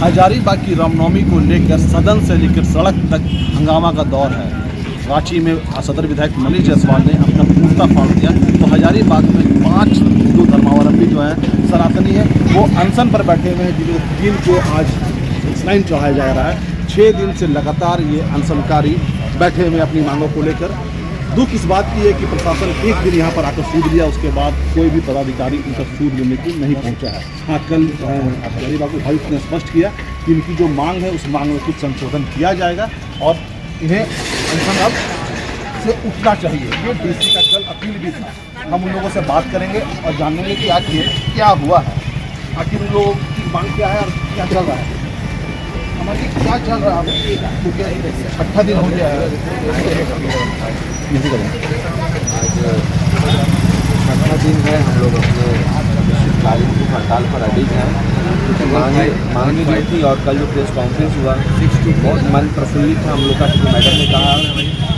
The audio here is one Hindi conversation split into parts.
हजारीबाग की रामनवमी को लेकर सदन से लेकर सड़क तक हंगामा का दौर है। रांची में सदर विधायक मनीष जायसवाल ने अपना कुर्ता फाड़ दिया तो हजारीबाग में 5 हिंदू धर्मावलंबी जो हैं सनातनी है वो अनशन पर बैठे हुए हैं, जिनको आज स्नाइन चढ़ाया जा रहा है। 6 दिन से लगातार ये अनशनकारी बैठे हुए अपनी मांगों को लेकर। दुख इस बात की है कि प्रशासन एक दिन यहाँ पर आकर सूद लिया, उसके बाद कोई भी पदाधिकारी उनका सूद लेने की नहीं पहुँचा है। हाँ, कल हजारीबाग उपायुक्त ने स्पष्ट किया कि इनकी जो मांग है उस मांग में कुछ संशोधन किया जाएगा और इन्हें अनशन अब से उठना चाहिए। ये डीसी का कल अपील भी था। हम उन लोगों से बात करेंगे और जानेंगे कि आखिर क्या हुआ है, आखिर उन लोगों की मांग क्या है और क्या चल रहा है, हमारी क्या चल रहा है। क्योंकि 8 दिन हो गया है। आज 18 दिन है हम लोग अपने कालीन की हड़ताल पर अडिग हैं। मांगे जो थी और कल जो प्रेस कॉन्फ्रेंस हुआ बहुत मन प्रफुल्लित था हम लोग का, क्योंकि मैडम ने कहा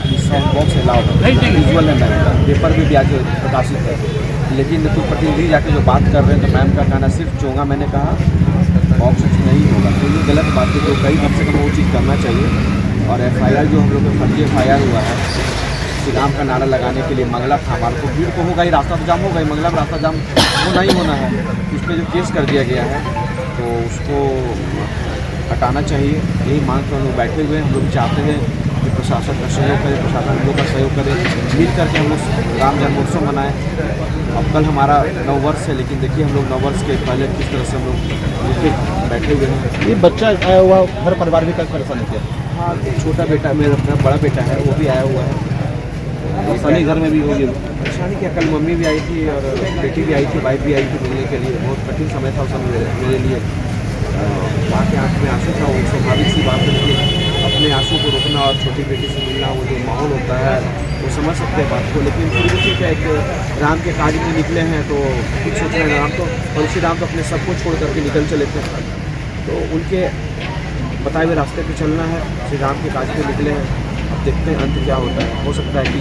कि साउंड बॉक्स अलाउ है, विजुअल है मैम, पेपर भी आज प्रकाशित है। लेकिन कुछ प्रतिनिधि जाके जो बात कर रहे हैं तो मैम का कहना सिर्फ चोंगा, मैंने कहा बॉक्स नहीं होगा, तो ये गलत बात है। जो कई कम से कम वो चीज़ करना चाहिए। और FIR जो हम लोग का फर्जी FIR हुआ है श्री राम का नारा लगाने के लिए, मंगला था हमारे को, भीड़ तो होगा ही, रास्ता तो जाम होगा ही, मंगला में रास्ता जाम वो नहीं होना है। उस पर जो केस कर दिया गया है तो उसको हटाना चाहिए। यही मांग कर हम लोग बैठे हुए हैं। हम लोग चाहते हैं कि प्रशासन का सहयोग करे, प्रशासन हम लोग का सहयोग करे, मिल करके हम लोग राम जन्मोत्सव मनाएं। अब कल हमारा 9 वर्ष है, लेकिन देखिए हम लोग 9 वर्ष के पहले किस तरह से हम लोग बैठे हुए हैं। ये बच्चा आया हुआ घर परिवार भी कल परेशान किया। हाँ, छोटा बेटा मेरा अपना बड़ा बेटा है वो भी आया हुआ है। परेशानी घर में भी होगी। परेशानी क्या, कल मम्मी भी आई थी और बेटी भी आई थी, वाइफ भी आई थी मिलने के लिए। बहुत कठिन समय था उस समय मेरे लिए। माँ के आँख में आंसू था, वो स्वाभाविक सी बात है कि अपने आंसू को रोकना और छोटी बेटी से मिलना, वो जो माहौल होता है वो समझ सकते हैं बात को। लेकिन फिर भी ठीक है, एक राम के कार्य में निकले हैं तो कुछ सोच रहे हैं। राम तो तुलसी राम तो अपने सब कुछ छोड़ करके निकल चले थे, तो उनके बताए हुए रास्ते पे चलना है। श्री राम के कार्य में निकले हैं, अब देखते हैं अंत क्या होता है। हो सकता है कि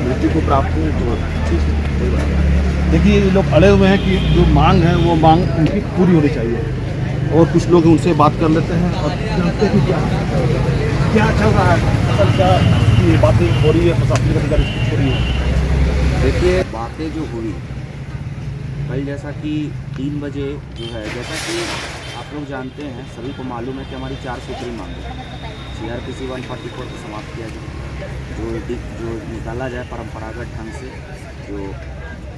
मृत्यु को प्राप्त हो तो ठीक है, कोई बात नहीं। देखिए ये लोग अड़े हुए हैं कि जो मांग है वो मांग उनकी पूरी होनी चाहिए। और कुछ लोग उनसे बात कर लेते हैं और जानते हैं क्या चल रहा है, असल क्या ये बातें हो रही है, प्रशासनिक अधिकारी हो रही है। देखिए बातें जो हुई कल, जैसा कि 3 बजे जो है, जैसा कि आप लोग जानते हैं, सभी को मालूम है कि हमारी 4 सूत्री मांग है। CRPC 144 को समाप्त किया जाए, जो निकाला जाए परंपरागत ढंग से, जो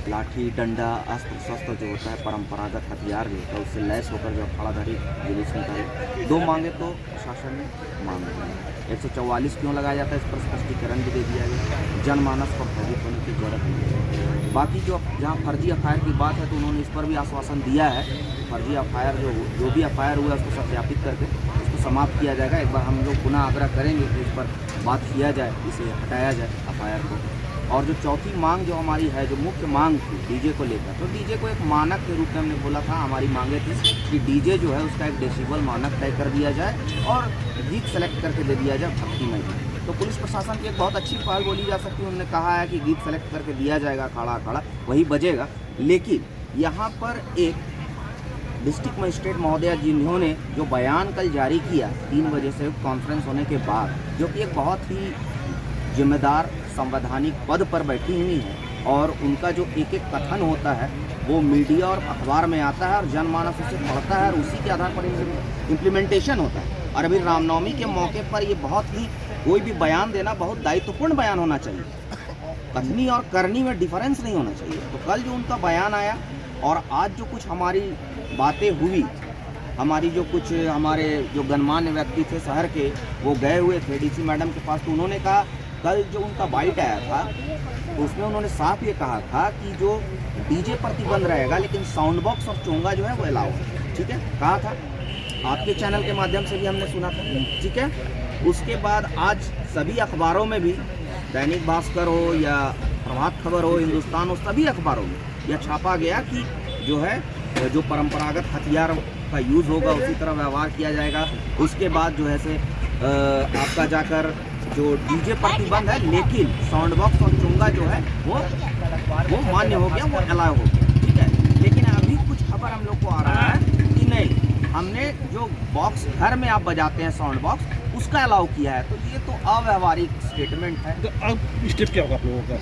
लाठी डंडा अस्त्र शस्त्र जो होता है परंपरागत हथियार जो होता है उससे लैस होकर जो अखाड़ाधारी जुलूस निकाले। 2 मांगे तो प्रशासन ने मांग ली। 144 क्यों लगाया जाता है इस पर स्पष्टीकरण भी दे दिया गया। जनमानस पर प्रेरित होने की जरूरत नहीं है। बाकी जो जहाँ फर्जी FIR की बात है तो उन्होंने इस पर भी आश्वासन दिया है। फर्जी FIR जो भी FIR हुआ है उसको सत्यापित करके उसको समाप्त किया जाएगा। एक बार हम लोग पुनः आग्रह करेंगे कि इस पर बात किया जाए, इसे हटाया जाए FIR को। और जो चौथी मांग जो हमारी है, जो मुख्य मांग थी DJ को लेकर, तो DJ को एक मानक के रूप में हमने बोला था। हमारी मांगे थी कि DJ जो है उसका एक डेसिबल मानक तय कर दिया जाए और गीत सेलेक्ट करके दे दिया जाए भक्तिमय। तो पुलिस प्रशासन की एक बहुत अच्छी पहल बोली जा सकती है। उन्होंने कहा है कि गीत सेलेक्ट करके दिया जाएगा, खड़ा खड़ा वही बजेगा। लेकिन यहाँ पर एक डिस्ट्रिक्ट मजिस्ट्रेट महोदया जिन्होंने जो बयान कल जारी किया 3 बजे से कॉन्फ्रेंस होने के बाद, जो कि एक बहुत ही जिम्मेदार संवैधानिक पद पर बैठी हुई है, और उनका जो एक कथन होता है वो मीडिया और अखबार में आता है और जनमानस उसे पढ़ता है और उसी के आधार पर इम्प्लीमेंटेशन होता है। और अभी रामनवमी के मौके पर ये बहुत ही, कोई भी बयान देना बहुत दायित्वपूर्ण बयान होना चाहिए। कथनी और करनी में डिफरेंस नहीं होना चाहिए। तो कल जो उनका बयान आया और आज जो कुछ हमारी बातें हुई, हमारी जो कुछ हमारे जो गणमान्य व्यक्ति थे शहर के, वो गए हुए थे DC मैडम के पास, तो उन्होंने कहा, कल जो उनका बाइट आया था तो उसमें उन्होंने साफ ये कहा था कि जो DJ प्रतिबंध रहेगा लेकिन साउंड बॉक्स और चोंगा जो है वो अलाउ है। ठीक है, कहा था, आपके चैनल के माध्यम से भी हमने सुना था। ठीक है, उसके बाद आज सभी अखबारों में भी, दैनिक भास्कर हो या प्रभात खबर हो, हिंदुस्तान हो, सभी अखबारों में यह छापा गया कि जो है जो परंपरागत हथियार का यूज़ होगा उसी तरह व्यवहार किया जाएगा। उसके बाद जो है से आपका जाकर जो DJ प्रतिबंध है लेकिन साउंड बॉक्स और चुंगा जो है वो मान्य हो गया, वो अलाउ हो गया। ठीक है, लेकिन अभी कुछ खबर हम लोग को आ रहा है कि नहीं, हमने जो बॉक्स घर में आप बजाते हैं साउंड बॉक्स उसका अलाउ किया है, तो ये तो अव्यवहारिक स्टेटमेंट है। तो अब स्टेप क्या होगा आप लोगों का?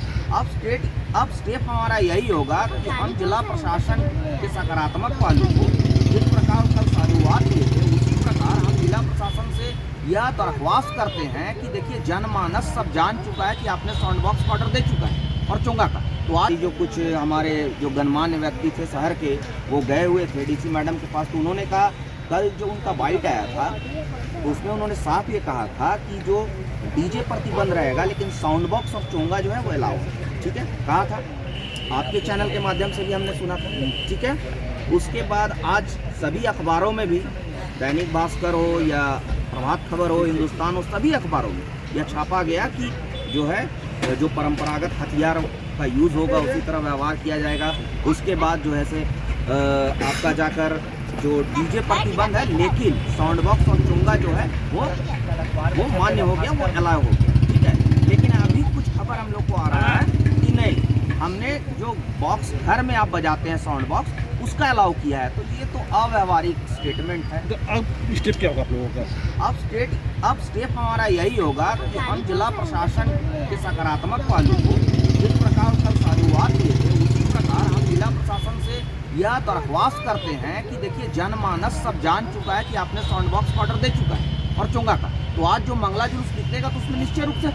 अब स्टेप हमारा यही होगा कि हम जिला प्रशासन के सकारात्मक पहलू को जिस प्रकार कल शुरुआत किए थे उसी प्रकार हम जिला प्रशासन से यह दरख्वास्त करते हैं कि देखिए जनमानस सब जान चुका है कि आपने साउंड बॉक्स का ऑर्डर दे चुका है और चोंगा का। तो आज जो कुछ हमारे जो गणमान्य व्यक्ति थे शहर के वो गए हुए थे डीसी मैडम के पास, तो उन्होंने कहा कल जो उनका बाइट आया था तो उसमें उन्होंने साफ ये कहा था कि जो डीजे प्रतिबंध रहेगा लेकिन साउंड बॉक्स और चोंगा जो है वो अलाउ है। ठीक है, कहा था आपके चैनल के माध्यम से भी हमने सुना था। ठीक है, उसके बाद आज सभी अखबारों में भी दैनिक भास्कर हो या प्रभात खबर हो, हिंदुस्तान हो, सभी अखबारों में यह छापा गया कि जो है जो परंपरागत हथियार का यूज़ होगा उसी तरह व्यवहार किया जाएगा। उसके बाद जो है से आपका जाकर जो डीजे प्रतिबंध है लेकिन साउंड बॉक्स और चोंगा जो है वो मान्य हो गया, वो अलाउ हो गया। ठीक है, लेकिन अभी कुछ खबर हम लोग को आ रहा है कि नहीं, हमने जो बॉक्स घर में आप बजाते हैं साउंड बॉक्स उसका अलाउ किया है, तो ये तो अव्यवहारिक स्टेटमेंट है। तो अब स्टेप क्या होगा आप लोगों का? अब स्टेप हमारा यही होगा कि हम जिला प्रशासन के सकारात्मक पहलू को जिस प्रकार कल शुरुआत किए थे उसी प्रकार हम जिला प्रशासन से यह दरख्वास्त करते हैं कि देखिए जनमानस सब जान चुका है कि आपने साउंड बॉक्स का ऑर्डर दे चुका है और चोंगा का। तो आज जो मंगला जुलूस निकलेगा तो उसमें निश्चय रूप से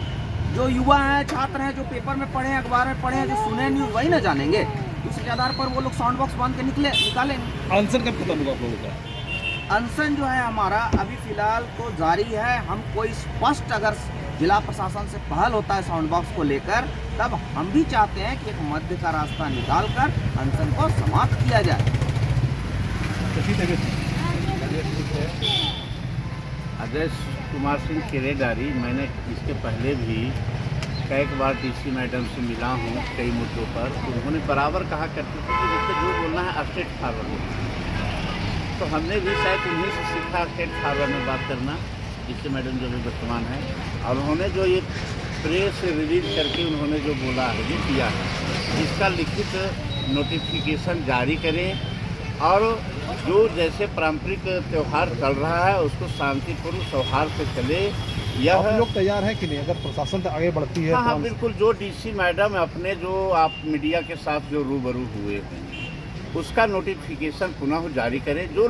जो युवा हैं, छात्र हैं, जो पेपर में पढ़े हैं, अखबार में पढ़े हैं, जो सुने न्यूज़ वही ना जानेंगे। उसके आधार पर वो लोग साउंड बॉक्स बांध के निकालेंगे। अनशन कब खत्म होगा आप लोगों का? अनशन जो है हमारा अभी फिलहाल तो जारी है। हम कोई स्पष्ट अगर जिला प्रशासन से पहल होता है साउंड बॉक्स को लेकर तब हम भी चाहते हैं कि एक मध्य का रास्ता निकालकर अनशन को समाप्त किया जाए। आदेश कुमार सिंह किरेडारी, मैंने इसके पहले भी कई बार डीसी मैडम से मिला हूँ कई मुद्दों पर, तो उन्होंने बराबर कहा करते थे कि जैसे जो बोलना है स्टेट फॉरवर्ड, तो हमने भी शायद उन्हीं से सीखा स्टेट फॉरवर्ड में बात करना। डीसी मैडम जो भी वर्तमान है और उन्होंने जो ये प्रेस रिलीज करके उन्होंने जो बोला है जो किया है इसका लिखित नोटिफिकेशन जारी करें और जो जैसे पारंपरिक त्यौहार चल रहा है उसको शांतिपूर्ण सौहार्द से चले। यह आप लोग तैयार हैं कि नहीं अगर प्रशासन तक आगे बढ़ती है? हाँ, बिल्कुल। जो डीसी मैडम अपने जो आप मीडिया के साथ जो रूबरू हुए हैं उसका नोटिफिकेशन पुनः जारी करें, जो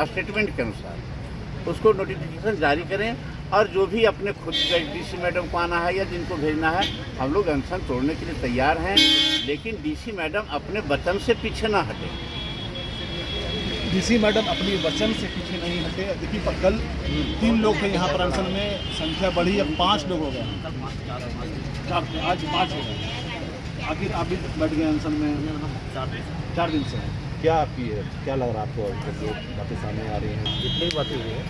स्टेटमेंट के अनुसार उसको नोटिफिकेशन जारी करें और जो भी अपने खुद डीसी मैडम को आना है या जिनको भेजना है हम लोग अनशन तोड़ने के लिए तैयार हैं, लेकिन डीसी मैडम अपने वचन से पीछे ना हटे। डीसी मैडम अपनी वचन से पीछे नहीं हटे। देखिए पर कल 3 लोग थे यहाँ पर अनशन में, संख्या बढ़ी अब 5 लोग हो गए, आज 5 हो गए। आखिर आप भी बैठ गए अनशन में 4 दिन से। क्या आपकी है, क्या लग रहा है आपको जो बातें सामने आ रही हैं? जितनी भी बातें हुई हैं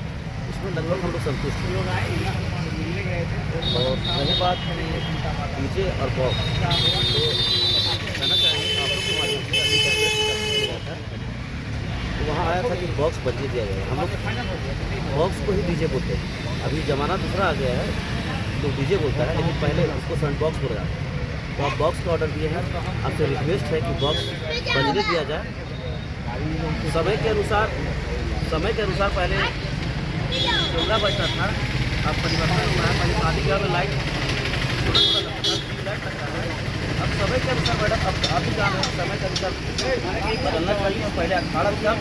उसमें लगभग हम लोग संतुष्ट हैं। और रही बात डीजे और बॉक्स, तो कहना चाहेंगे आप लोग के माध्यम से अभी तक तो वहाँ आया था कि बॉक्स बदली दिया गया। हम लोग बॉक्स को ही डीजे बोलते हैं। अभी ज़माना दूसरा आ गया है तो डीजे बोलता है, लेकिन पहले उसको साउंड बॉक्स बोला जाता है। तो आप बॉक्स का ऑर्डर दिए हैं, आपसे रिक्वेस्ट है कि बॉक्स बदली दिया जाए। समय के अनुसार पहले चोंगा बजता था, अब परिवर्तन हुआ है। पहले शादी ब्याह में लाइट लगता है, अब समय के अनुसार मैडम अब आप भी जान रहे हैं समय के अनुसार बदलना चाहिए। पहले अखाड़ा था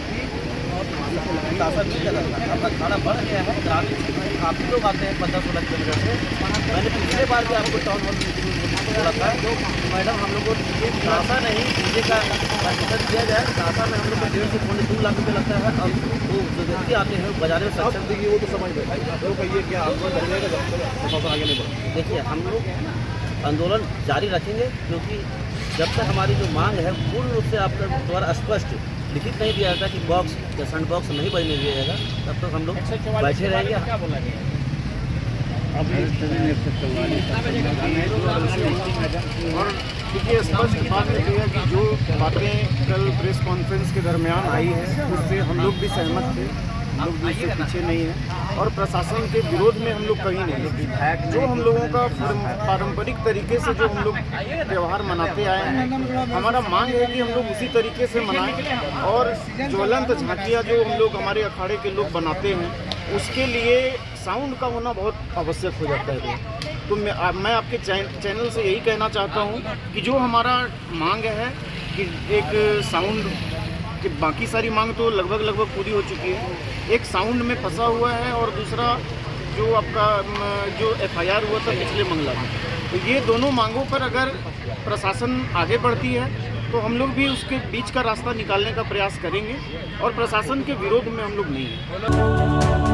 शासन नहीं चला था, अब अखाड़ा बढ़ गया है। ग्रामीण काफ़ी लोग आते हैं 15-16 किलोमीटर से। मैंने पिछले बार भी आपको टाउन हॉल बोला था तो मैडम हम लोग को नासा नहीं डीजे का लाइसेंस दिया जाए। नासा में हम लोग को 1.5 से 2 लाख रुपये लगता है। अब वो जो व्यक्ति आते हैं बजाने में सक्षम देखिए वो तो समझ में आप लोग कहिए क्या आंदोलन करिएगा जब तक आगे नहीं बढ़े। देखिए हम लोग आंदोलन जारी रखेंगे क्योंकि जब तक हमारी जो मांग है पूर्ण रूप से आपका द्वारा स्पष्ट लिखित नहीं दिया जाता कि बॉक्स या साउंड बॉक्स नहीं बजने दिया जाएगा तब तक हम लोग बैठे रहेंगे। और देखिए स्पष्ट बात यह है कि जो बातें कल प्रेस कॉन्फ्रेंस के दरमियान आई है उससे हम लोग भी सहमत थे हम लोग भी उससे पीछे नहीं हैं और प्रशासन के विरोध में हम लोग कहीं नहीं। जो हम लोगों का पारंपरिक तरीके से जो हम लोग त्यौहार मनाते आए हैं, हमारा मांग है कि हम लोग उसी तरीके से मनाएं और ज्वलंत झांकियाँ जो हम लोग हमारे अखाड़े के लोग बनाते हैं उसके लिए साउंड का होना बहुत आवश्यक हो जाता है। तो मैं आपके चैनल से यही कहना चाहता हूँ कि जो हमारा मांग है कि एक साउंड कि बाकी सारी मांग तो लगभग पूरी हो चुकी है, एक साउंड में फंसा हुआ है और दूसरा जो आपका जो FIR हुआ था पिछले मंगला में, तो ये दोनों मांगों पर अगर प्रशासन आगे बढ़ती है तो हम लोग भी उसके बीच का रास्ता निकालने का प्रयास करेंगे और प्रशासन के विरोध में हम लोग नहीं हैं।